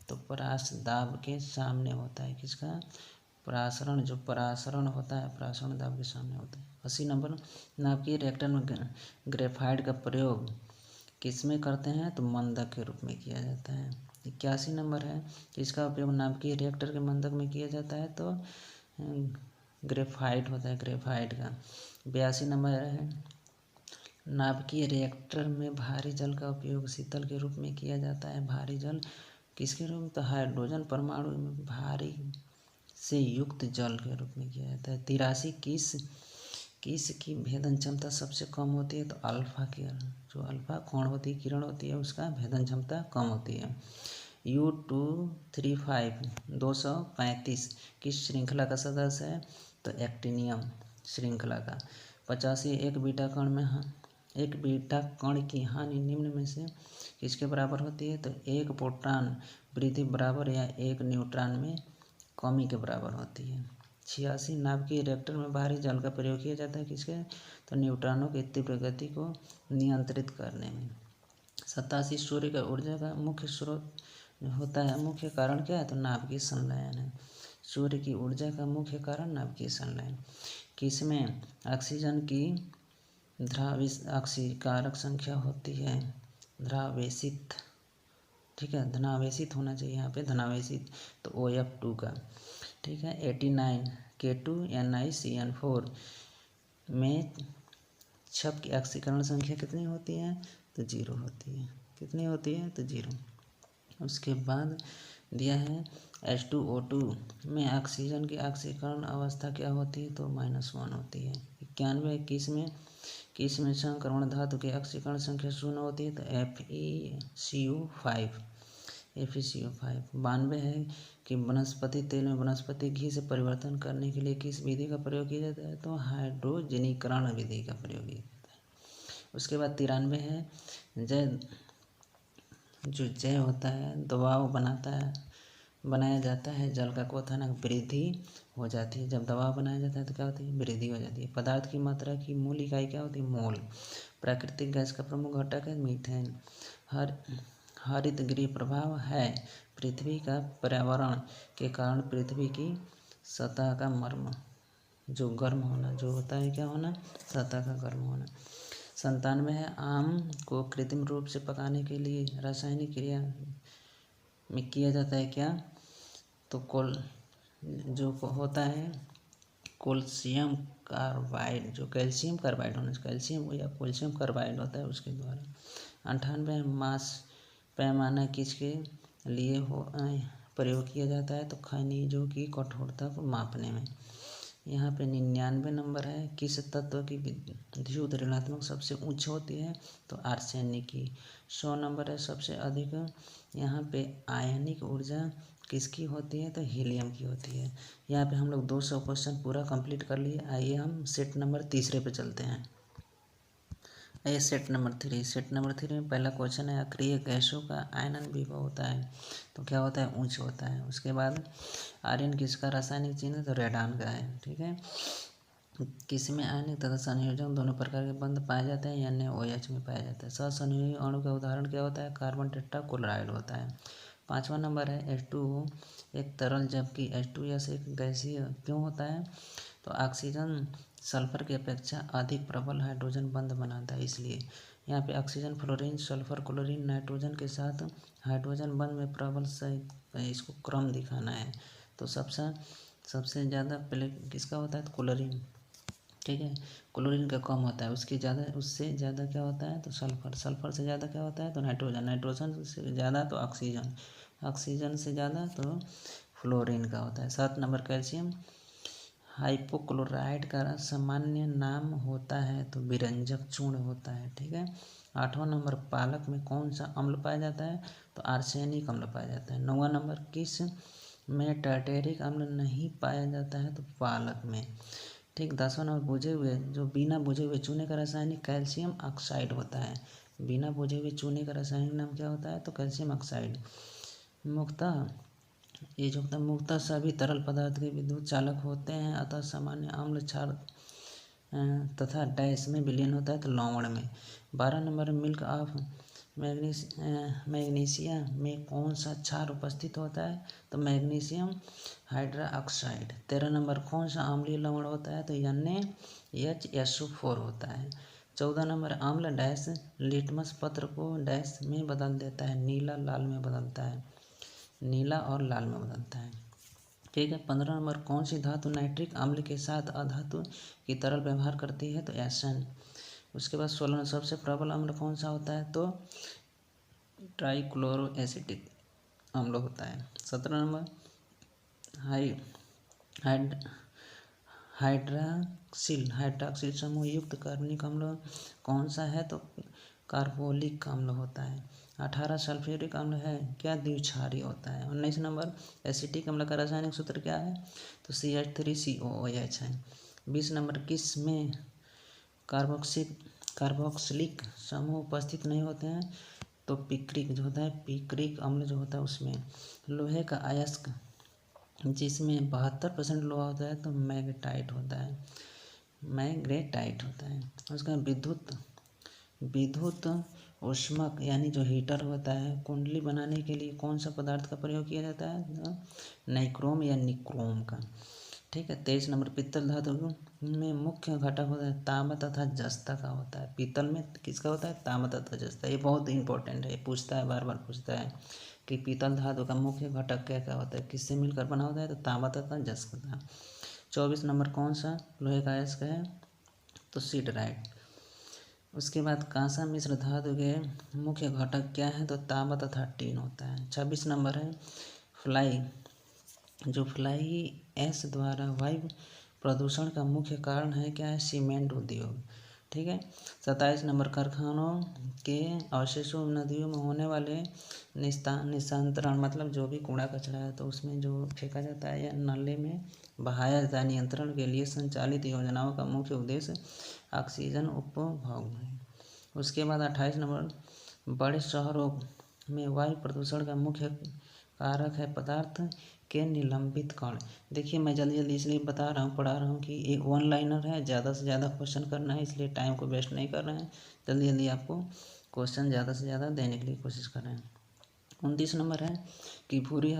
तो परास दाब के सामने होता है। किसका? परासरण होता है परासरण दाब के सामने होता है। 80 नंबर नाभिकीय रिएक्टर में ग्रेफाइट का प्रयोग किसमें करते हैं? तो मंदक के रूप में किया जाता है। 81 नंबर है इसका उपयोग नाभिकीय रिएक्टर के मंदक में किया जाता है? तो ग्रेफाइट होता है ग्रेफाइट का। 82 नंबर है नाभिकीय रिएक्टर में भारी जल का उपयोग शीतल के रूप में किया जाता है। भारी जल किसके रूप में? तो हाइड्रोजन परमाणु में भारी से युक्त जल के रूप में किया जाता है। 83 किस की भेदन क्षमता सबसे कम होती है? तो अल्फा की जो अल्फा कोण होती है किरण होती है उसका भेदन क्षमता कम होती है। U235 235 किस श्रृंखला का सदस्य है? तो एक्टिनियम श्रृंखला का। 85 एक बीटा कण में एक बीटा कण की हानि निम्न में से किसके बराबर होती है? तो एक प्रोटॉन वृद्धि बराबर या एक न्यूट्रॉन में कमी के बराबर होती है। 86 नाभिकीय रिएक्टर में बाहरी जल का प्रयोग किया जाता है किसके? तो न्यूट्रॉनों की तीव्र गति को नियंत्रित करने में। 87 सूर्य का ऊर्जा का मुख्य स्रोत होता है, मुख्य कारण क्या है? तो नाभिकीय संलयन है। सूर्य की ऊर्जा का मुख्य कारण नाभिकीय संलयन। किसमें ऑक्सीजन की ऑक्सीकारक संख्या होती है? धनावेशित, ठीक है, धनावेशित होना चाहिए यहाँ पे, धनावेशित, तो OF2 का, ठीक है। 89 K2NiCN4 में छप की ऑक्सीकरण संख्या कितनी होती है? तो 0 होती है। कितनी होती है? तो 0। उसके बाद दिया है H2O2 में ऑक्सीजन की ऑक्सीकरण अवस्था क्या होती है? तो -1 होती है। 91 किस में संक्रमण धातु की ऑक्सीकरण संख्या 0 होती है? तो FeCO5। 92 है कि वनस्पति तेल में वनस्पति घी से परिवर्तन करने के लिए किस विधि का प्रयोग किया जाता है? तो हाइड्रोजनीकरण विधि का प्रयोग किया जाता है। उसके बाद 93 है जय होता है, दबाव बनाया जाता है, जल का क्वथनांक वृद्धि हो जाती है। जब दबाव बनाया जाता है तो क्या होती है? वृद्धि हो जाती है। पदार्थ की मात्रा की मूल इकाई क्या होती है? मोल। प्राकृतिक गैस का प्रमुख घटक है मीथेन। हरित गृह प्रभाव है पृथ्वी का पर्यावरण के कारण पृथ्वी की सतह का मर्म जो गर्म होना, जो होता है क्या होना? सतह का गर्म होना। 97 है आम को कृत्रिम रूप से पकाने के लिए रासायनिक क्रिया में किया जाता है क्या? तो जो होता है कैल्शियम कार्बाइड, जो कैल्शियम कार्बाइड होना चाहिए, कैल्शियम या कैल्शियम कार्बाइड होता है उसके द्वारा। 98 मास पैमाना किसके लिए प्रयोग किया जाता है? तो खनिजों की कठोरता को मापने में। यहाँ पे 99 नंबर है किस तत्व की विद्युत ऋणात्मक सबसे उच्च होती है? तो आर्सेनिक की। 100 नंबर है सबसे अधिक यहाँ पे आयनिक ऊर्जा किसकी होती है? तो हीलियम की होती है। यहाँ पे हम लोग 200 क्वेश्चन पूरा कंप्लीट कर लिए। आइए हम सेट नंबर 3 पे चलते हैं। ये सेट नंबर 3 में पहला क्वेश्चन है अक्रिय गैसों का आयनन विभव होता है तो क्या होता है? उच्च होता है। उसके बाद आर्यन किसका रासायनिक चिन्ह? तो रेडान का है, ठीक है। किसमें आयनिक तथा संयोजन दोनों प्रकार के बंध पाए जाते हैं? NaOH में पाया जाता है। सहसंयोजी अणु का उदाहरण क्या होता है? कार्बन टेट्राक्लोराइड होता है। 5वां नंबर है H2O एक तरल जबकि H2S एक गैसीय क्यों होता है? तो ऑक्सीजन सल्फर की अपेक्षा अधिक प्रबल हाइड्रोजन बंध बनाता है, इसलिए यहाँ पे oxygen fluorine sulphur chlorine nitrogen के साथ हाइड्रोजन बंध में प्रबल से इसको क्रम दिखाना है। तो सबसे ज़्यादा पहले किसका होता है? तो क्लोरीन, ठीक है। क्लोरीन का कम होता है, उससे ज़्यादा क्या होता है? तो सल्फर से ज़्यादा क्या होता है? तो नाइट्रोजन से ज़्यादा तो ऑक्सीजन से ज़्यादा तो फ्लोरीन का होता है। 7 नंबर कैल्शियम हाइपोक्लोराइड का सामान्य नाम होता है तो विरंजक चूर्ण होता है, ठीक है। 8वां नंबर पालक में कौन सा अम्ल पाया जाता है? तो आर्सेनिक अम्ल पाया जाता है। 9वां नंबर किस में टार्टेरिक अम्ल नहीं पाया जाता है? तो पालक में, ठीक। 10वां नंबर बिना बुझे हुए चूने का रासायनिक कैल्शियम ऑक्साइड होता है। बिना बुझे हुए चूने का रासायनिक नाम क्या होता है? तो कैल्शियम ऑक्साइड। मुक्तः सभी तरल पदार्थ के विद्युत चालक होते हैं, अतः सामान्य अम्ल क्षार तथा डैश में विलीन होता है तो लवण में। 12 नंबर मिल्क ऑफ मैग्नीशिया में कौन सा क्षार उपस्थित होता है? तो मैग्नीशियम हाइड्रोक्साइड। 13 नंबर कौन सा अम्लीय लवण होता है? तो NaHSO4 होता है। 14 नंबर अम्ल डैश लिटमस पत्र को डैश में बदल देता है? नीला और लाल में बदलता है, ठीक है। 15 नंबर कौन सी धातु नाइट्रिक अम्ल के साथ अधातु की तरह व्यवहार करती है? तो SN। उसके बाद 16 सबसे प्रबल अम्ल कौन सा होता है? तो ट्राइक्लोरो एसिटिक अम्ल होता है। 17 नंबर हाइड्रॉक्सिल समूह युक्त कार्बनिक अम्ल कौन सा है? तो कार्बोलिक अम्ल होता है। 18 सल्फ्यूरिक अम्ल है क्या? द्विक्षारी होता है। 19 नंबर एसिटिक अम्ल का रासायनिक सूत्र क्या है? तो CH3COOH है। 20 नंबर किस में कार्बोक्सिल कार्बोक्सिलिक समूह उपस्थित नहीं होते हैं तो पिक्रिक जो होता है, पिक्रिक अम्ल जो होता है उसमें। लोहे का अयस्क जिसमें 72% लोहा होता है तो मैग्नेटाइट होता है, मैग्नेटाइट होता है। उसका विद्युत ऊष्मक यानी जो हीटर होता है, कुंडली बनाने के लिए कौन सा पदार्थ का प्रयोग किया जाता है? नाइक्रोम या निक्रोम का। ठीक है। 23 नंबर, पीतल धातु में मुख्य घटक होता है तांबा तथा जस्ता का होता है। पीतल में किसका होता है? तांबा तथा जस्ता। ये बहुत इंपॉर्टेंट है, ये पूछता है, बार बार पूछता है कि पीतल धातु का मुख्य घटक क्या क्या होता है, किससे मिलकर बना होता है? तो तांबा तथा जस्ता का। 24 नंबर, कौन सा लोहे का अयस्क है? तो सिडराइट। उसके बाद कांसा मिश्र धातु के मुख्य घटक क्या है? तो तांबा तथा टीन होता है। 26 नंबर है फ्लाई ऐश द्वारा वायु प्रदूषण का मुख्य कारण है क्या है? सीमेंट उद्योग। ठीक है। 27 नंबर, कारखानों के अवशेषों नदियों में होने वाले निस्तारण मतलब जो भी कूड़ा कचरा है तो उसमें जो फेंका जाता है या नाले में बहाया जाता है, नियंत्रण के लिए संचालित योजनाओं का मुख्य उद्देश्य ऑक्सीजन उपभोग है। उसके बाद 28 नंबर, बड़े शहरों में वायु प्रदूषण का मुख्य कारक है पदार्थ के निलंबित कण। देखिए मैं जल्दी जल्दी इसलिए बता रहा हूँ, पढ़ा रहा हूँ कि एक वन लाइनर है, ज़्यादा से ज़्यादा क्वेश्चन करना है, इसलिए टाइम को वेस्ट नहीं कर रहे हैं, जल्दी जल्दी आपको क्वेश्चन ज़्यादा से ज़्यादा देने के लिए कोशिश कर रहे हैं। 29 नंबर है कि भूरी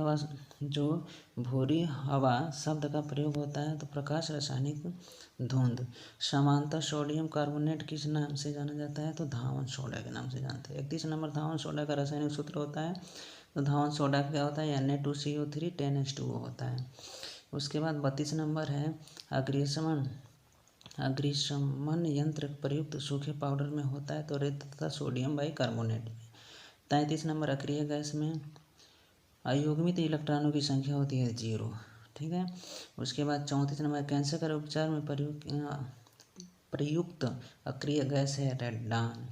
हवा शब्द का प्रयोग होता है तो प्रकाश रासायनिक धुंध। समांतर सोडियम कार्बोनेट किस नाम से जाना जाता है? तो धावन सोडा के नाम से जानते हैं। 31 नंबर, धावन सोडा का रासायनिक सूत्र होता है तो धावन सोडा क्या होता है? Na2CO3 10H2O होता है। उसके बाद 32 नंबर है अग्निशमन यंत्र प्रयुक्त सूखे पाउडर में होता है तो रेत तथा सोडियम बाइकार्बोनेट में। 33 नंबर, अक्रिय गैस में अयुग्मित इलेक्ट्रॉनों की संख्या होती है 0। ठीक है। उसके बाद 34 नंबर, कैंसर के उपचार में प्रयुक्त अक्रिय गैस है रेडॉन।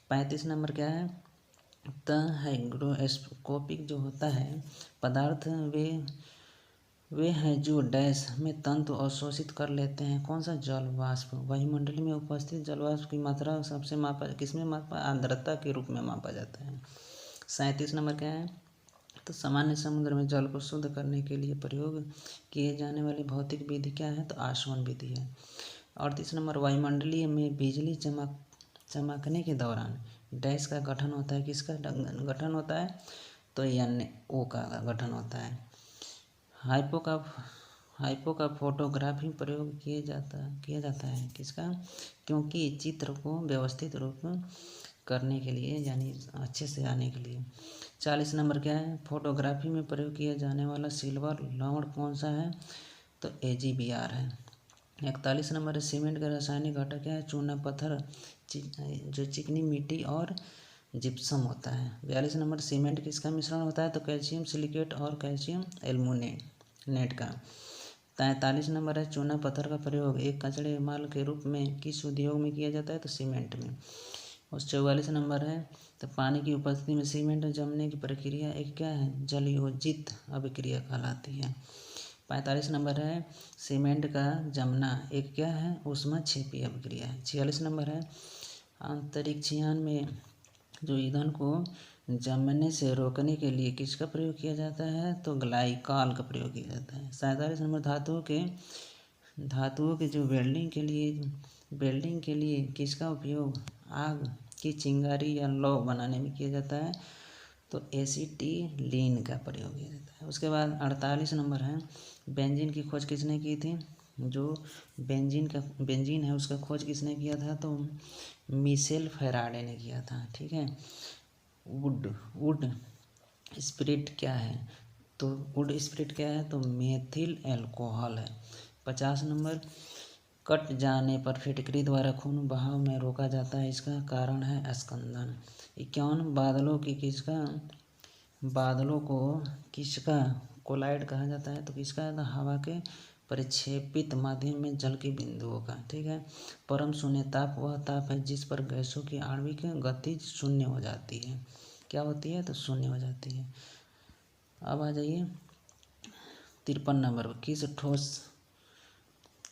35 नंबर क्या है? द हाइग्रोस्कोपिक जो होता है पदार्थ वे हैं जो डैश में तंतु अवशोषित कर लेते हैं। कौन सा? जल वाष्प। वायुमंडल में उपस्थित जल वाष्प की मात्रा सबसे किसमें मापा? आर्द्रता के रूप में मापा जाता है। 37 नंबर क्या है? तो सामान्य समुद्र में जल को शुद्ध करने के लिए प्रयोग किए जाने वाली भौतिक विधि क्या है? तो आसवन विधि है। 38 नंबर, वायुमंडलीय में बिजली चमकने के दौरान डैश का गठन होता है। किसका गठन होता है? तो NO का गठन होता है। हाइपो का फोटोग्राफी प्रयोग किया जाता है। किसका? क्योंकि चित्र को व्यवस्थित रूप करने के लिए यानी अच्छे से आने के लिए। 40 नंबर क्या है? फोटोग्राफी में प्रयोग किया जाने वाला सिल्वर लवण कौन सा है? तो AgBr है। 41 नंबर है सीमेंट का रासायनिक घटक क्या है? चूना पत्थर जो चिकनी मिट्टी और जिप्सम होता है। 42 नंबर, सीमेंट किसका मिश्रण होता है? तो कैल्शियम सिलिकेट और कैल्शियम एल्यूमिनेट का। 43 नंबर है चूना पत्थर का प्रयोग एक कचड़े माल के रूप में किस उद्योग में किया जाता है? तो सीमेंट में। और 44 नंबर है तो पानी की उपस्थिति में सीमेंट जमने की प्रक्रिया एक क्या है? जलयोजित अभिक्रिया कहलाती है। 45 नंबर है सीमेंट का जमना एक क्या है? ऊष्माक्षेपी अभिक्रिया है। 46 नंबर है अंतरिक्षयान में जो ईंधन को जमने से रोकने के लिए किसका प्रयोग किया जाता है? तो ग्लाइकॉल का प्रयोग किया जाता है। 47 नंबर, धातुओं के जो वेल्डिंग के लिए किसका उपयोग आग की चिंगारी या लौ बनाने में किया जाता है? तो एसिटिलीन का प्रयोग किया जाता है। उसके बाद 48 नंबर है बेंजीन की खोज किसने की थी? जो बेंजीन है उसका खोज किसने किया था? तो मिशेल फैराडे ने किया था। ठीक है। वुड स्पिरिट क्या है? तो वुड स्पिरिट क्या है? तो मेथिल एल्कोहल है। 50 नंबर, कट जाने पर फिटकरी द्वारा खून बहाव में रोका जाता है, इसका कारण है स्कंदन। 51, बादलों को किसका कोलाइड कहा जाता है? तो किसका? हवा के परिक्षेपित माध्यम में जल के बिंदुओं का। ठीक है। परम शून्य ताप वह ताप है जिस पर गैसों की आणविक गति शून्य हो जाती है। क्या होती है? तो शून्य हो जाती है। अब आ जाइए 53 नंबर, किस ठोस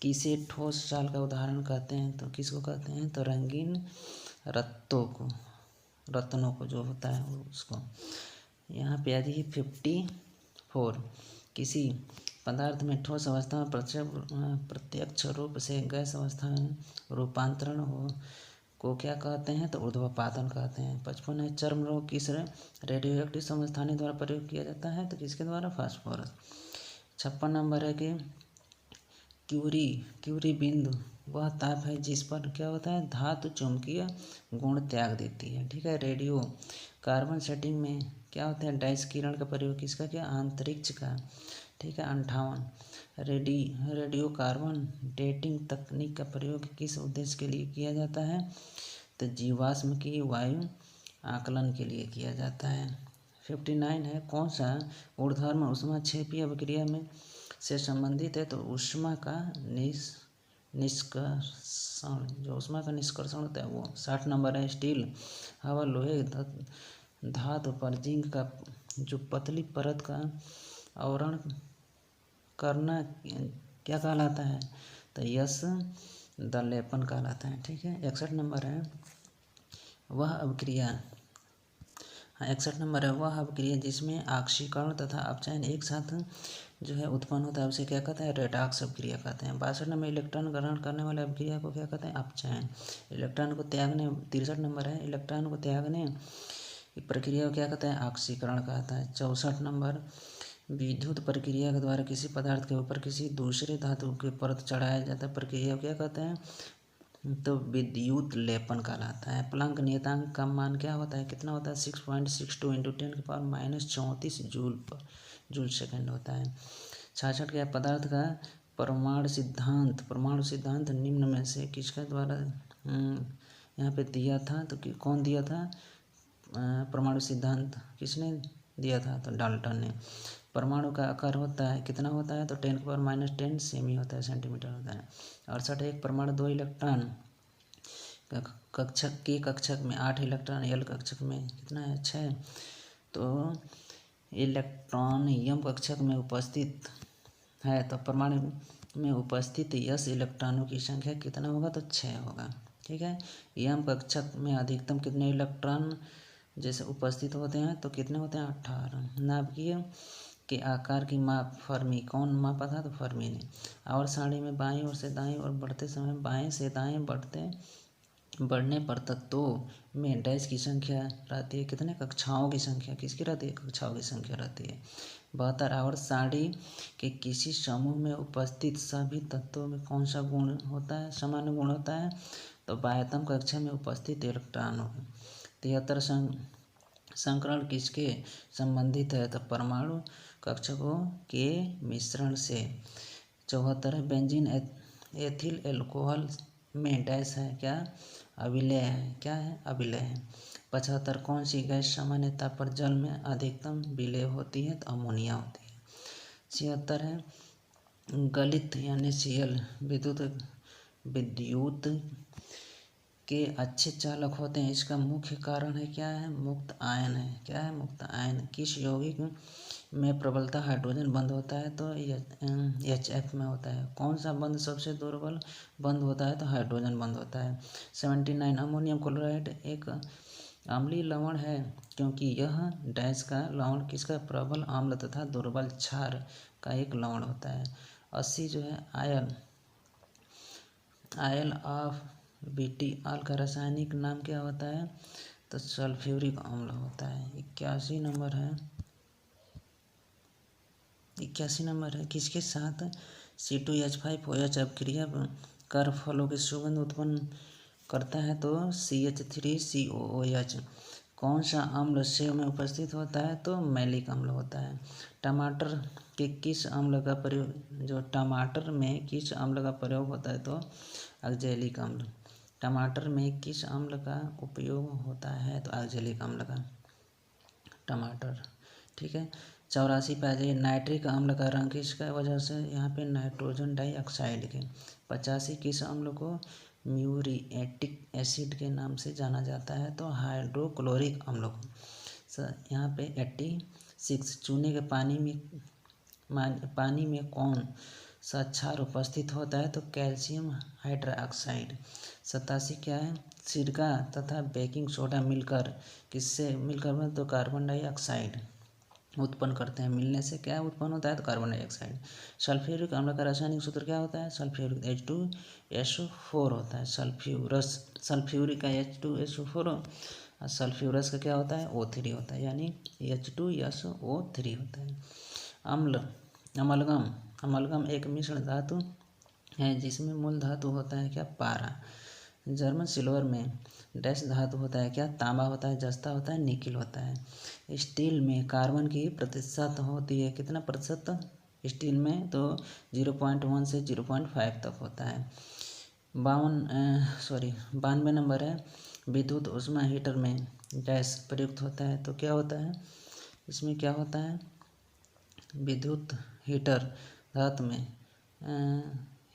किसे ठोस चाल का उदाहरण कहते हैं, तो किसको कहते हैं, तो रंगीन रत्नों को जो होता है उसको। यहाँ पे आती है 54। किसी पदार्थ में ठोस अवस्था में प्रत्यक्ष रूप से गैस अवस्था में रूपांतरण को क्या कहते हैं, तो ऊर्ध्वपातन कहते हैं। 55 है, चर्म रोग किस रेडियोएक्टिव समस्थानिक द्वारा प्रयोग किया जाता है, तो किसके द्वारा, फास्फोरस। 56 नंबर है कि क्यूरी बिंदु वह ताप है जिस पर क्या होता है, धातु चुंबकीय गुण त्याग देती है। ठीक है। रेडियो कार्बन सेटिंग में क्या होता है, डाइस किरण का प्रयोग किसका किया, अंतरिक्ष का। ठीक है। 58 रेडियो कार्बन डेटिंग तकनीक का प्रयोग किस उद्देश्य के लिए किया जाता है, तो जीवाश्म की वायु आकलन के लिए किया जाता है। 59 है, कौन सा ऊर्ध्वाधर ऊष्माक्षेपीय अभिक्रिया में से संबंधित है, तो ऊष्मा का निष्कर्षण, जो ऊष्मा का निष्कर्षण होता है वो। 60 नंबर है, स्टील हवा लोहे धातु पर जिंक का जो पतली परत का आवरण करना क्या कहलाता है, तो यश दलेपन कहलाता है। ठीक है। 61 नंबर है, वह अभिक्रिया 61 नंबर है, वह अभिक्रिया जिसमें ऑक्सीकरण तथा अपचयन एक साथ जो है उत्पन्न होता है उसे क्या कहते हैं, रेडॉक्स अभिक्रिया कहते हैं। 62 नंबर इलेक्ट्रॉन ग्रहण करने वाले अभिक्रिया को क्या कहते हैं, अपचयन। इलेक्ट्रॉन को त्यागने 63 नंबर है, इलेक्ट्रॉन को त्यागने की प्रक्रिया को क्या कहते हैं, ऑक्सीकरण कहता है। 64 नंबर विद्युत प्रक्रिया के द्वारा किसी पदार्थ के ऊपर किसी दूसरे धातु के परत चढ़ाया जाता है प्रक्रिया को क्या कहते हैं, तो विद्युत लेपन कहलाता है। प्लैंक नियतांक का मान क्या होता है, कितना होता है, 6.62 × 10⁻⁻34 जूल सेकेंड होता है। 66 क्या, पदार्थ का परमाणु सिद्धांत निम्न में से किसके द्वारा यहाँ पे दिया था, तो कौन दिया था, परमाणु सिद्धांत किसने दिया था, तो डाल्टन ने। परमाणु का आकार होता है कितना होता है, तो 10⁻⁻10 सेमी होता है, सेंटीमीटर होता है। 68 एक परमाणु 2 इलेक्ट्रॉन कक्षक में 8 इलेक्ट्रॉन, एल कक्षक में कितना है, 6। तो इलेक्ट्रॉन यम कक्षक में उपस्थित है, तो परमाणु में उपस्थित यस इलेक्ट्रॉनों की संख्या कितना होगा, तो 6 होगा। ठीक है। यम कक्षक में अधिकतम कितने इलेक्ट्रॉन जैसे उपस्थित होते हैं, तो कितने होते हैं, 18। नाभिकीय के आकार की माप फर्मी कौन मापा था, तो फर्मी ने। आवर्त सारणी में बाईं ओर से दाईं ओर बढ़ते समय बाएं से दाएं बढ़ने पर तत्वों में डैश की संख्या रहती है, कितने कक्षाओं की संख्या किसकी रहती है, कक्षाओं की संख्या रहती है। 72 आवर्त सारणी के किसी समूह में उपस्थित सभी तत्वों में कौन सा गुण होता है, सामान्य गुण होता है, तो बाह्यतम कक्षा में उपस्थित इलेक्ट्रॉनों। 73 संकरण किसके संबंधित है, तो परमाणु कक्षकों के मिश्रण से। 74 बेंजीन एथिल एल्कोहल में डैश है, क्या, अविलेय है, क्या है, अविलेय है। 75 कौन सी गैस सामान्यतः पर जल में अधिकतम विलेय होती है, तो अमोनिया होती है। 76 है गलित यानी सीएल विद्युत के अच्छे चालक होते हैं, इसका मुख्य कारण है क्या है, मुक्त आयन है, क्या है, मुक्त आयन। किस यौगिक में प्रबलता हाइड्रोजन बंध होता है, तो HF में होता है। कौन सा बंध सबसे दुर्बल बंध होता है, तो हाइड्रोजन बंध होता है। 79 अमोनियम क्लोराइड एक अम्लीय लवण है क्योंकि यह डैश का लवण किसका, प्रबल अम्ल तथा दुर्बल क्षार का एक लवण होता है। 80 जो है आयल ऑफ BTऑल का रासायनिक नाम क्या होता है, तो सल्फ्यूरिक अम्ल होता है। 81 नंबर है किसके साथ C2H5OH अभिक्रिया कर फलों की सुगंध उत्पन्न करता है, तो CH3COOH। कौन सा अम्ल सेव में उपस्थित होता है, तो मैलिक अम्ल होता है। टमाटर के किस अम्ल का प्रयोग, जो टमाटर में किस अम्ल का प्रयोग होता है, तो ऑक्जेलिक अम्ल। टमाटर में किस अम्ल का उपयोग होता है, तो ऑक्जेलिक अम्ल का टमाटर। ठीक है। 84 पे आ जाइए नाइट्रिक अम्ल का रंग किसका वजह से, यहाँ पे नाइट्रोजन डाइऑक्साइड के। 85 किस अम्ल को म्यूरिएटिक एसिड के नाम से जाना जाता है, तो हाइड्रोक्लोरिक अम्ल को। यहाँ पे 86 चूने के पानी में कौन सा क्षार उपस्थित होता है तो कैल्शियम हाइड्रोक्साइड। 87 क्या है, सिरका तथा बेकिंग सोडा मिलकर किससे मिलकर बने तो कार्बन डाइऑक्साइड उत्पन्न करते हैं। मिलने से क्या उत्पन्न होता है तो कार्बन डाइऑक्साइड। सल्फ्यूरिक अम्ल का रासायनिक सूत्र क्या होता है, सल्फ्यूरिक H2SO4 होता है। सल्फ्यूरिक का H2SO4 और सल्फ्यूरस का क्या होता है O3 होता है, यानी H2SO3 होता है। अम्ल अमलगम एक मिश्र धातु है जिसमें मूल धातु होता है क्या, पारा। जर्मन सिल्वर में डैश धातु होता है क्या, तांबा होता है, जस्ता होता है, निकिल होता है। स्टील में कार्बन की प्रतिशत होती है कितना प्रतिशत स्टील में, तो 0.1 से 0.5 तक होता है। 92 नंबर है, विद्युत ऊष्मा हीटर में डैश प्रयुक्त होता है तो क्या होता है, इसमें क्या होता है, विद्युत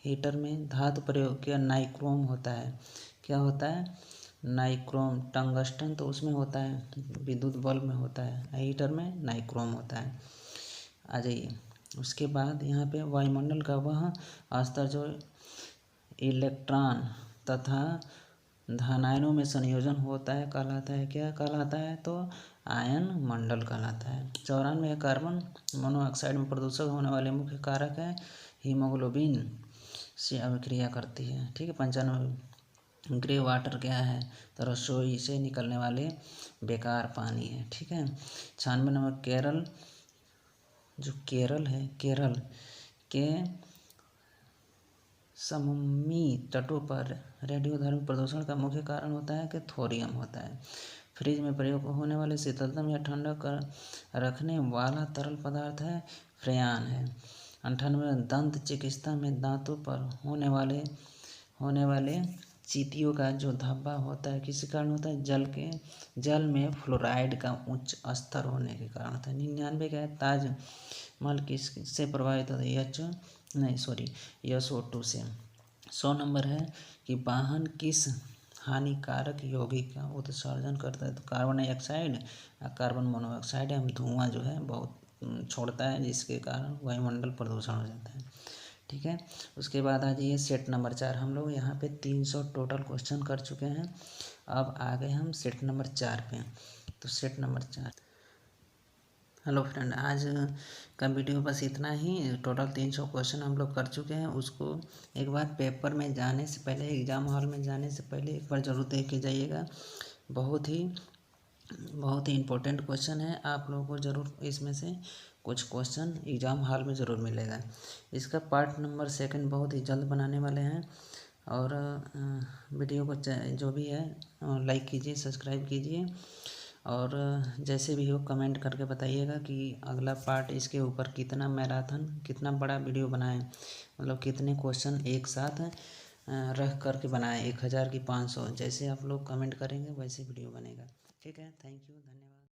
हीटर में धातु प्रयोग किया नाइक्रोम होता है। क्या होता है, नाइक्रोम। टंगस्टन तो उसमें होता है, विद्युत बल्ब में होता है, हीटर में नाइक्रोम होता है। आ जाइए, उसके बाद यहाँ पे वायुमंडल का वह स्तर जो इलेक्ट्रॉन तथा धनायनों में संयोजन होता है कहलाता है, क्या कहलाता है तो आयन मंडल कहलाता है। 94 कार्बन मोनोऑक्साइड में प्रदूषक होने वाले मुख्य कारक है हीमोग्लोबिन से अभिक्रिया करती है, ठीक है। 95 ग्रे वाटर क्या है तो रसोई से निकलने वाले बेकार पानी है, ठीक है। 96 नंबर केरल है, केरल के समुद्री तटों पर रेडियोधर्मी प्रदूषण का मुख्य कारण होता है कि थोरियम होता है। फ्रिज में प्रयोग होने वाले शीतलतम या ठंडा कर रखने वाला तरल पदार्थ है फ्रेयान है। 98 दंत चिकित्सा में दांतों पर होने वाले चींटियों का जो धब्बा होता है किस कारण होता है, जल में फ्लोराइड का उच्च स्तर होने के कारण होता है। 99 का है ताजमहल किससे प्रभावित होता है, SO2 से। 100 नंबर है कि वाहन किस हानिकारक यौगिक का उत्सर्जन करता है तो कार्बन डाइऑक्साइड और कार्बन मोनोऑक्साइड हम धुआं जो है बहुत छोड़ता है जिसके कारण वायुमंडल प्रदूषण हो जाता है, ठीक है। उसके बाद आ जाइए सेट नंबर 4। हम लोग यहाँ पे 300 टोटल क्वेश्चन कर चुके हैं। अब आ गए हम सेट नंबर 4 पे। तो सेट नंबर 4, हेलो फ्रेंड, आज का वीडियो बस इतना ही। टोटल 300 क्वेश्चन हम लोग कर चुके हैं। उसको एक बार पेपर में जाने से पहले, एग्ज़ाम हॉल में जाने से पहले एक बार ज़रूर देख के जाइएगा। बहुत ही इम्पोर्टेंट क्वेश्चन है, आप लोगों को ज़रूर इसमें से कुछ क्वेश्चन एग्ज़ाम हॉल में ज़रूर मिलेगा। इसका पार्ट नंबर 2 बहुत ही जल्द बनाने वाले हैं। और वीडियो को जो भी है लाइक कीजिए, सब्सक्राइब कीजिए, और जैसे भी हो कमेंट करके बताइएगा कि अगला पार्ट इसके ऊपर कितना मैराथन, कितना बड़ा वीडियो बनाएं, मतलब कितने क्वेश्चन एक साथ रख करके बनाएं, 1000 की 500, जैसे आप लोग कमेंट करेंगे वैसे वीडियो बनेगा, ठीक है। थैंक यू, धन्यवाद।